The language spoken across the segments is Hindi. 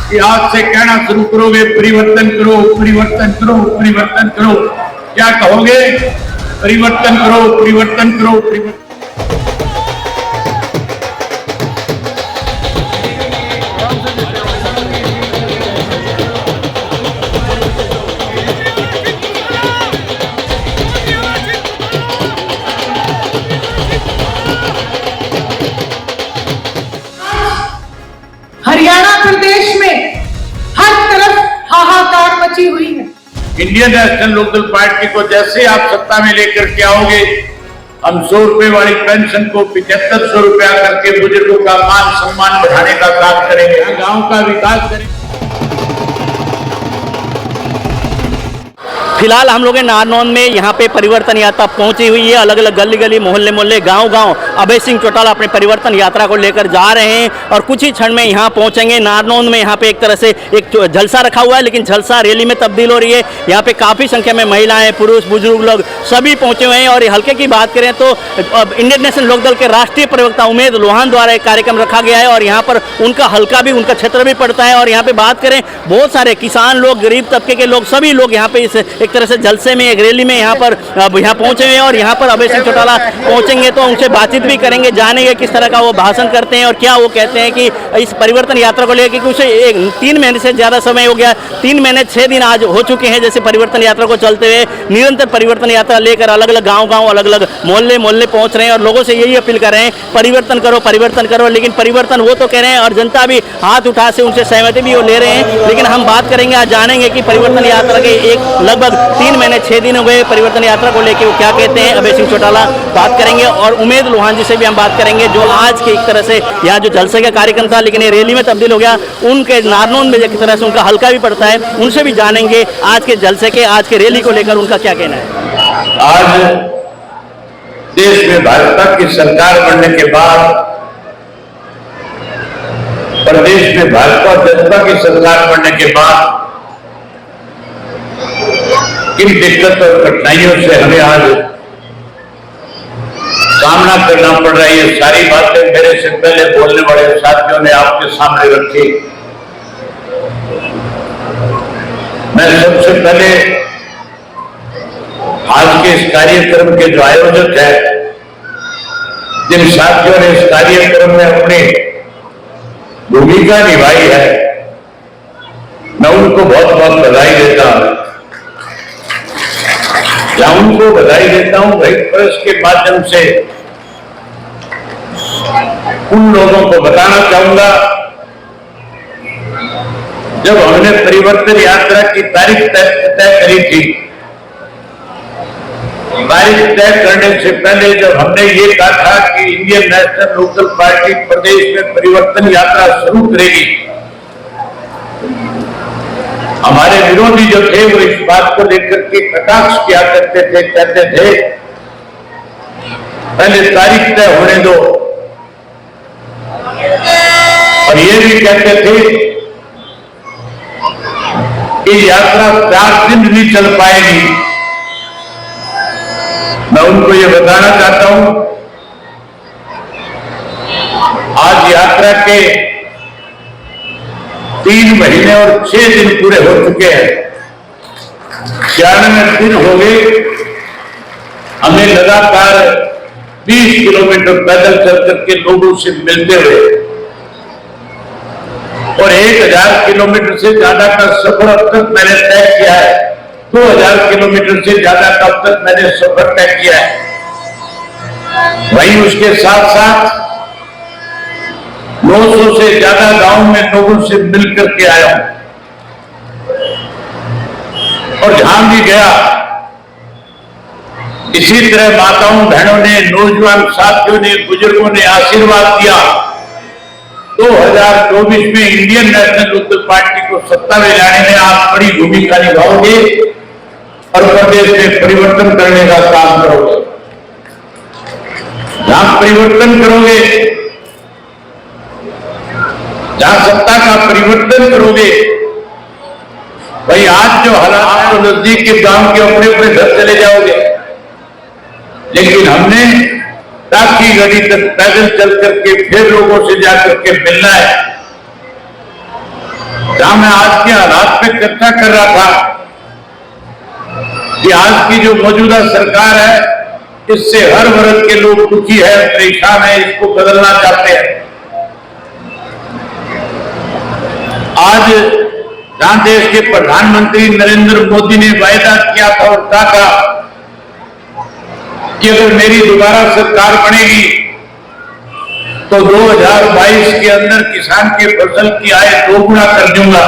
कि आज से कहना शुरू करोगे परिवर्तन करो, परिवर्तन करो, परिवर्तन करो, क्या कहोगे? परिवर्तन करो, परिवर्तन करो, परिवर्तन। हरियाणा प्रदेश में हर तरफ हाहाकार मची हुई है। इंडियन नेशनल लोकल पार्टी को जैसे आप सत्ता में लेकर के आओगे, हम 100 रुपए वाली पेंशन को 7500 रुपया करके बुजुर्गों का मान सम्मान बढ़ाने का काम करेंगे, गांव का विकास करेंगे। फिलहाल हम लोग नारनौंद में यहाँ पे परिवर्तन यात्रा पहुंची हुई है। अलग अलग गली गली मोहल्ले मोहल्ले गांव गांव अभय सिंह चौटाला अपने परिवर्तन यात्रा को लेकर जा रहे हैं और कुछ ही क्षण में यहाँ पहुंचेंगे। नारनौंद में यहाँ पे एक तरह से एक जलसा रखा हुआ है, लेकिन जलसा रैली में तब्दील हो रही है। यहाँ पे काफ़ी संख्या में महिलाएं, पुरुष, बुजुर्ग लोग सभी पहुंचे हुए हैं। और हल्के की बात करें तो इंडियन नेशनल लोकदल के राष्ट्रीय प्रवक्ता उमेद लोहान द्वारा एक कार्यक्रम रखा गया है और यहाँ पर उनका हल्का भी, उनका क्षेत्र भी पड़ता है। और यहाँ पे बात करें, बहुत सारे किसान लोग, गरीब तबके के लोग, सभी लोग यहाँ पे इस एक तरह से जलसे में, एक रैली में यहाँ पहुंचे हुए हैं। और यहाँ पर अभय सिंह चौटाला पहुंचेंगे तो उनसे बातचीत भी करेंगे, जानेंगे किस तरह का वो भाषण करते हैं और क्या वो कहते हैं कि इस परिवर्तन यात्रा को लेकर, कि उसे 3 महीने से ज़्यादा समय हो गया, 3 महीने 6 दिन आज हो चुके हैं जैसे परिवर्तन यात्रा को चलते हुए। निरंतर परिवर्तन यात्रा लेकर अलग अलग गाँव अलग अलग मोहल्ले मोहल्ले पहुँच रहे हैं और लोगों से यही अपील कर रहे हैं, परिवर्तन करो, परिवर्तन करो। लेकिन परिवर्तन वो तो कह रहे हैं और जनता भी हाथ उठा से उनसे सहमति भी वो ले रहे हैं। लेकिन हम बात करेंगे, आज जानेंगे कि परिवर्तन यात्रा के लगभग 3 महीने 6 दिन हो गए परिवर्तन यात्रा को लेकर, वो क्या कहते हैं। अभय सिंह चौटाला बात करेंगे और उमेद लोहान जी से भी हम बात करेंगे, जो आज के एक तरह से यहाँ जो जलसे का कार्यक्रम था लेकिन ये रैली में तब्दील हो गया, उनके नारनौंद में एक तरह से उनका हल्का भी पड़ता है, उनसे भी जानेंगे आज के जलसे के, आज के रैली को लेकर उनका क्या कहना है। आज देश में भाजपा की सरकार बनने के बाद, प्रदेश में भाजपा जनता की सरकार बनने के बाद किन दिक्कत और कठिनाइयों से हमें आज सामना करना पड़ रहा है, ये सारी बातें मेरे से पहले बोलने वाले साथियों ने आपके सामने रखी। मैं सबसे पहले आज के इस कार्यक्रम के जो आयोजक है, जिन साथियों ने इस कार्यक्रम में अपनी भूमिका निभाई है, मैं उनको बहुत बहुत बधाई देता हूं। या उनको बधाई देता हूं भाई, प्रेस के माध्यम से उन लोगों को बताना चाहूंगा, जब हमने परिवर्तन यात्रा की तारीख तय करी थी, तारीख तय करने से पहले जब हमने ये कहा था कि इंडियन नेशनल लोकल पार्टी प्रदेश में परिवर्तन यात्रा शुरू करेगी, हमारे विरोधी जो थे वो इस बात को लेकर के कटाक्ष किया करते थे, कहते थे पहले तारीख तय होने दो, और ये भी कहते थे कि यात्रा 4 दिन नहीं चल पाएगी। मैं उनको ये बताना चाहता हूं, आज यात्रा के 3 महीने और 6 दिन पूरे हो चुके हैं। 96 दिन हो गए हमें लगातार 20 किलोमीटर पैदल चल करके लोगों से मिलते हुए, और 1000 किलोमीटर से ज्यादा का सफर अब तक मैंने तय किया है। 2000 किलोमीटर से ज्यादा का अब तक मैंने सफर तय किया है। वहीं उसके साथ साथ 900 से ज्यादा गांव में लोगों से मिलकर के आया हूं, और जहां भी गया इसी तरह माताओं बहनों ने, नौजवान साथियों ने, बुजुर्गों ने आशीर्वाद दिया। 2024 में इंडियन नेशनल लोकल पार्टी को सत्ता में लाने में आप बड़ी भूमिका निभाओगे और प्रदेश में परिवर्तन करने का काम करोगे। जहां परिवर्तन करोगे, जहां सत्ता का परिवर्तन करोगे, भाई आज जो हालात तो नजदीक के गांव के अपने अपने घर चले जाओगे, लेकिन हमने टाकी गली तक पैदल चल करके फिर लोगों से जाकर के मिलना है। जहां मैं आज के हालात पे चर्चा कर रहा था कि आज की जो मौजूदा सरकार है इससे हर वर्ग के लोग दुखी है, परेशान है, इसको बदलना चाहते हैं। आज जहां देश के प्रधानमंत्री नरेंद्र मोदी ने वायदा किया था और कहा था कि अगर मेरी दोबारा सरकार बनेगी तो 2022 के अंदर किसान के फसल की आय 2 गुना कर दूंगा।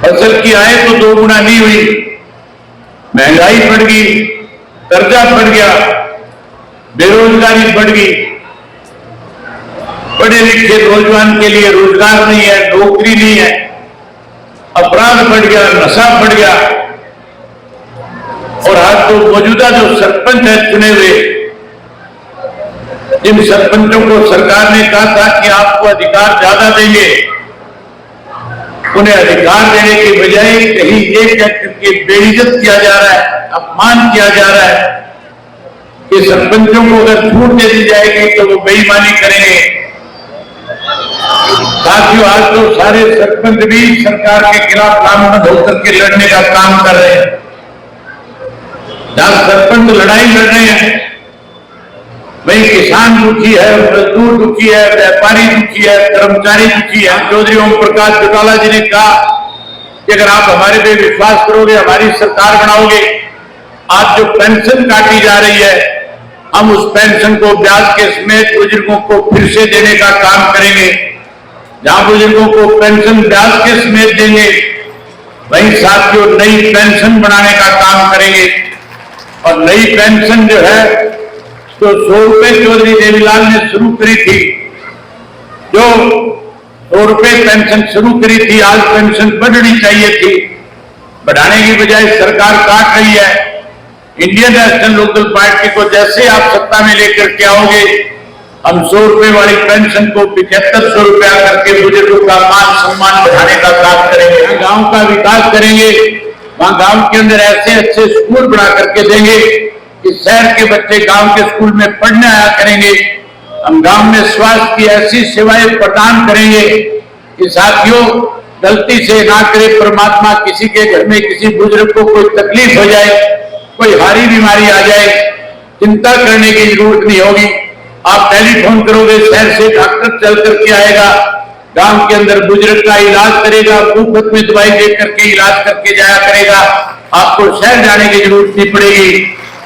फसल की आय तो 2 गुना नहीं हुई, महंगाई बढ़ गई, कर्जा बढ़ गया, बेरोजगारी बढ़ गई, पढ़े लिखे नौजवान के लिए रोजगार नहीं है, नौकरी नहीं है, अपराध बढ़ गया, नशा बढ़ गया। और आज तो मौजूदा जो सरपंच है चुने हुए, जिन सरपंचों को सरकार ने कहा था कि आपको अधिकार ज्यादा देंगे, उन्हें अधिकार देने की बजाय कहीं ये कहकर के बेइज्जत किया जा रहा है, अपमान किया जा रहा है कि सरपंचों को अगर छूट दे दी जाएगी तो वो बेईमानी करेंगे। साथियों, आज तो सारे सरपंच भी सरकार के खिलाफ नामजद होकर के लड़ने का काम कर रहे हैं। जहां सरपंच लड़ाई लड़ रहे हैं, वही किसान दुखी है, मजदूर दुखी है, व्यापारी दुखी है, कर्मचारी दुखी है। चौधरी ओम प्रकाश चौटाला जी ने कहा कि अगर आप हमारे पे विश्वास करोगे, हमारी सरकार बनाओगे, आज जो पेंशन काटी जा रही है, हम उस पेंशन को ब्याज के समेत बुजुर्गों को फिर से देने का काम करेंगे। जहां बुजुर्गों को पेंशन ब्याज के समेत देंगे, वहीं साथियों नई पेंशन बनाने का काम करेंगे। और नई पेंशन जो है तो 100 रुपए चौधरी देवीलाल ने शुरू करी थी, जो 100 रुपए पेंशन शुरू करी थी, आज पेंशन बढ़नी चाहिए थी, बढ़ाने की बजाय सरकार काट रही है। इंडियन नेशनल लोकल पार्टी को जैसे आप सत्ता में लेकर के आओगे, हम 100 रुपए वाली पेंशन को 7500 रुपया करके बुजुर्गों का मान सम्मान बढ़ाने का काम करेंगे। गांव का विकास करेंगे, वहां गांव के अंदर ऐसे अच्छे स्कूल बना करके देंगे कि शहर के बच्चे गांव के स्कूल में पढ़ने आया करेंगे। हम गांव में स्वास्थ्य की ऐसी सेवाएं प्रदान करेंगे कि साथियों गलती से ना करे परमात्मा, किसी के घर में किसी बुजुर्ग को कोई तकलीफ हो जाए, कोई भारी बीमारी आ जाए, चिंता करने की जरूरत नहीं होगी। आप टेलीफोन करोगे, शहर से डॉक्टर चल करके आएगा, गांव के अंदर बुजुर्ग का इलाज करेगा, मुफ्त में दवाई दे करके इलाज करके जाया करेगा। आपको शहर जाने की जरूरत नहीं पड़ेगी।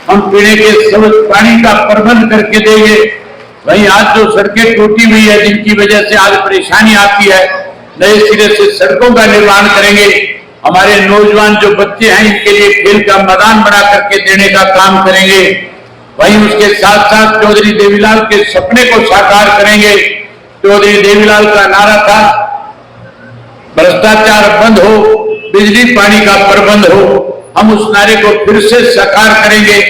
हम पीने के स्वच्छ पानी का प्रबंध करके देंगे। वहीं आज जो सड़कें टूटी हुई है, जिनकी वजह से आज परेशानी आती है, नए सिरे से सड़कों का निर्माण करेंगे। हमारे नौजवान जो बच्चे हैं, इनके लिए खेल का मैदान बना करके देने का काम करेंगे। वहीं उसके साथ साथ चौधरी देवीलाल के सपने को साकार करेंगे। चौधरी देवीलाल का नारा था, भ्रष्टाचार बंद हो, बिजली पानी का प्रबंध हो। हम उस नारे को फिर से साकार करेंगे।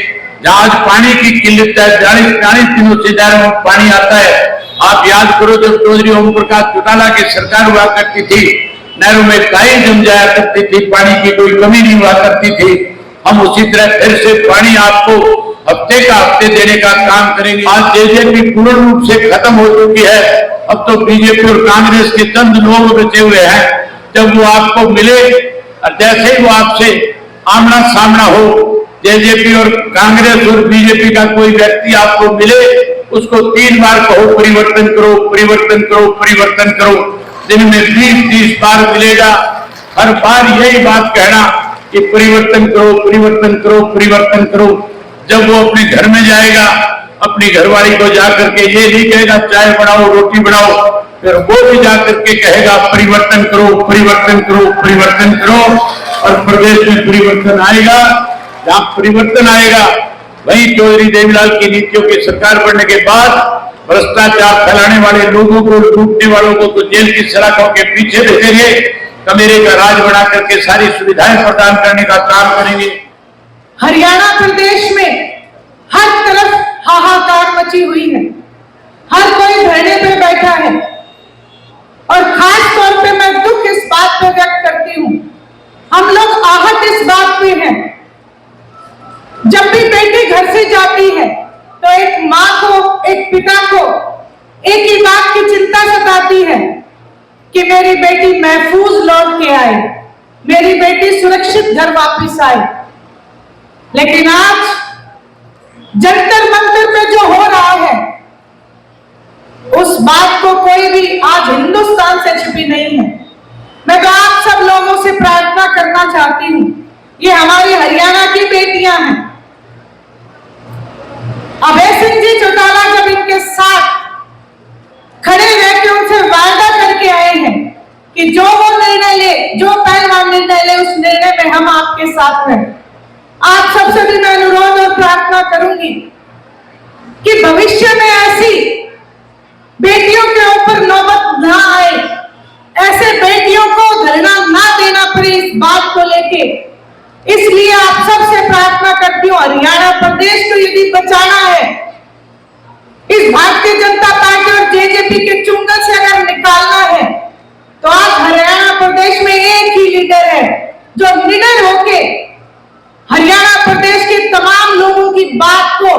जहां आज पानी की किल्लत है, 40 दिनों से नहरों में पानी आता है। आप याद करो, जब चौधरी ओम प्रकाश चौटाला की सरकार हुआ करती थी, नहरों में काई जम जाया करती थी, पानी की कोई कमी नहीं हुआ करती थी। हम उसी तरह फिर से पानी आपको हफ्ते का हफ्ते देने का काम करेंगे। आज जेजेपी पूर्ण रूप से खत्म हो चुकी है, अब तो बीजेपी और कांग्रेस के चंद लोग बचे हुए हैं। जब वो आपको मिले और जैसे ही वो आपसे आमना सामना हो, जेजेपी और कांग्रेस और बीजेपी का कोई व्यक्ति आपको मिले, उसको 3 बार कहो परिवर्तन करो, परिवर्तन करो, परिवर्तन करो। दिन में 20-30 बार मिलेगा, हर बार यही बात कहना कि परिवर्तन करो, परिवर्तन करो, परिवर्तन करो। जब वो अपने घर में जाएगा, अपनी घरवाली को जाकर के ये नहीं कहेगा चाय बनाओ, रोटी बनाओ, फिर वो भी जाकर के कहेगा परिवर्तन करो, परिवर्तन करो, परिवर्तन करो। और प्रदेश में परिवर्तन आएगा। जहां परिवर्तन आएगा, वहीं चौधरी देवीलाल की नीतियों की सरकार बनने के बाद भ्रष्टाचार फैलाने वाले लोगों को, लूटने वालों को तो जेल की सलाखों के पीछे भेजेंगे, कमेरे का राज बना करके सारी सुविधाएं प्रदान करने का काम करेंगे। हरियाणा प्रदेश में हर तरफ हाहाकार मची हुई है, हर कोई धरने पे बैठा है। और खास तौर पे मैं दुख इस बात पे व्यक्त करती हूँ, हम लोग आहत इस बात पे हैं, जब भी बेटी घर से जाती है तो एक माँ को, एक पिता को एक ही बात की चिंता सताती है कि मेरी बेटी महफूज लौट के आए, मेरी बेटी सुरक्षित घर वापस आए। लेकिन आज जंतर मंतर पे जो हो रहा है, उस बात को कोई भी आज हिंदुस्तान से छिपी नहीं है। मैं तो आप सब लोगों से प्रार्थना करना चाहती हूं, ये हमारी हरियाणा की बेटियां हैं। अभय सिंह जी चौटाला जब इनके साथ खड़े रह के उनसे वादा करके आए हैं कि जो वो निर्णय ले, जो पहलवान निर्णय ले, उस निर्णय में हम आपके साथ हैं। आप सबसे भी मैं अनुरोध और प्रार्थना करूंगी कि भविष्य में ऐसी बेटियों के ऊपर नौबत ना आए, ऐसे बेटियों को धरना ना देना पड़े इस बात को लेके। इसलिए आप सबसे प्रार्थना करती हूँ, हरियाणा प्रदेश को यदि बचाना है, इस भारतीय जनता पार्टी और जेजेपी के चुंगल से अगर निकालना है, तो आज हरियाणा प्रदेश में एक ही लीडर है जो निडर होके हरियाणा प्रदेश के तमाम लोगों की बात को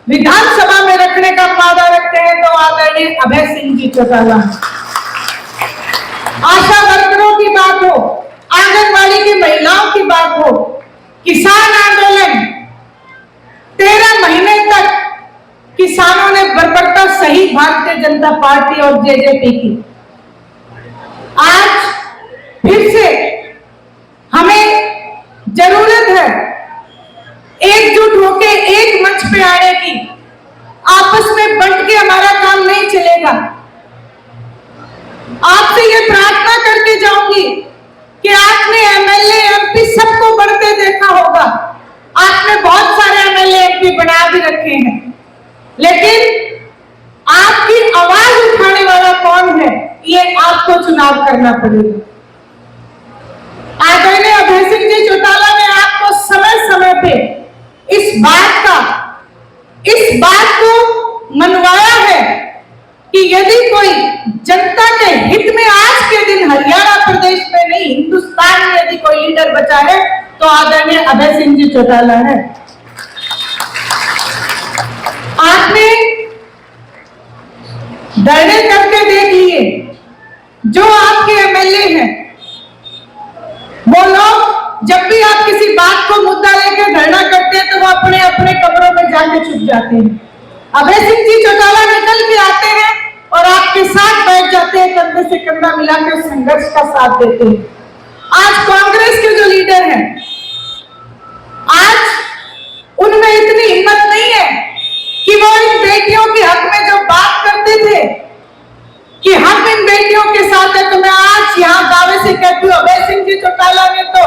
विधानसभा में रखने का वादा रखते हैं, तो आदरणीय अभय सिंह जी चौटाला। आशा वर्करों की बात हो, आंगनबाड़ी की महिलाओं की बात हो, किसान आंदोलन 13 महीने तक किसानों ने बर्बरता सही भारतीय जनता पार्टी और जेजेपी की। आज फिर से हमें जरूरत है एकजुट होके एक मंच पे आने की। आपस में बंट के हमारा काम नहीं चलेगा। आपसे ये प्रार्थना करके जाऊंगी कि आपने एमएलए एमपी सबको बढ़ते देखा होगा, आपने बहुत सारे एमएलए एमपी बना भी रखे हैं, लेकिन आपकी आवाज उठाने वाला कौन है, ये आपको चुनाव करना पड़ेगा। आदरणीय अभय सिंह जी चौटाला ने आपको समय समय पे इस बात को मनवाया है कि यदि कोई जनता के हित में आज के दिन हरियाणा प्रदेश में नहीं, हिंदुस्तान में यदि कोई लीडर बचा है, तो आदरणीय अभय सिंह जी चौटाला है। आपने धरने करके देख लिए, जो आपके एमएलए हैं वो लोग जब भी आप किसी बात को मुद्दा लेकर धरना करते हैं तो वो अपने अपने कमरों में जाके छुप जाते हैं। अभय सिंह जी चौटाला निकल के आते हैं और आपके साथ बैठ जाते हैं, कंधे से कंधा मिलाकर संघर्ष का साथ देते हैं। आज कांग्रेस के जो लीडर हैं, आज उनमें इतनी हिम्मत नहीं है कि वो इन बेटियों के हक में जो बात करते थे कि हम इन बेटियों के साथ है, तो मैं आज यहाँ दावे से कहती हूँ, अभय सिंह जी चौटाला ने तो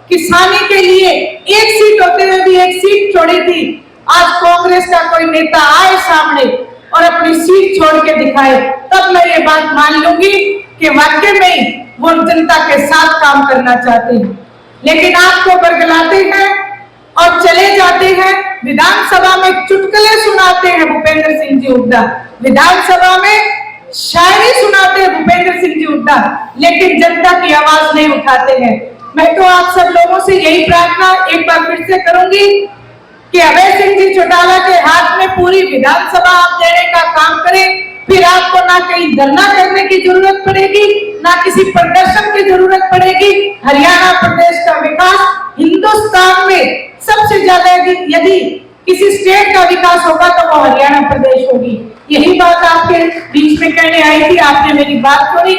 किसानी के लिए एक सीट होते हुए भी एक सीट छोड़ी थी। आज कांग्रेस का कोई नेता आए सामने और अपनी सीट छोड़ के दिखाए, तब मैं ये बात मान लूंगी कि वाकई में वो जनता के साथ काम करना चाहते हैं। लेकिन आपको बरगलाते हैं और चले जाते हैं, विधानसभा में चुटकुले सुनाते हैं भूपेंद्र सिंह जी हुड्डा, विधानसभा में शायरी सुनाते हैं भूपेंद्र सिंह जी हुड्डा, लेकिन जनता की आवाज नहीं उठाते हैं। मैं तो आप सब लोगों से यही प्रार्थना एक बार फिर से करूंगी कि अभय सिंह जी चौटाला के हाथ में पूरी विधानसभा आप देने का काम करें। फिर आपको ना कहीं धरना करने की जरूरत पड़ेगी, ना किसी प्रदर्शन की जरूरत पड़ेगी। हरियाणा प्रदेश का विकास हिंदुस्तान में सबसे ज्यादा यदि किसी स्टेट का विकास होगा तो वो हरियाणा प्रदेश होगी। यही बात आपके बीच में कहने आई थी, आपने मेरी बात सुनी।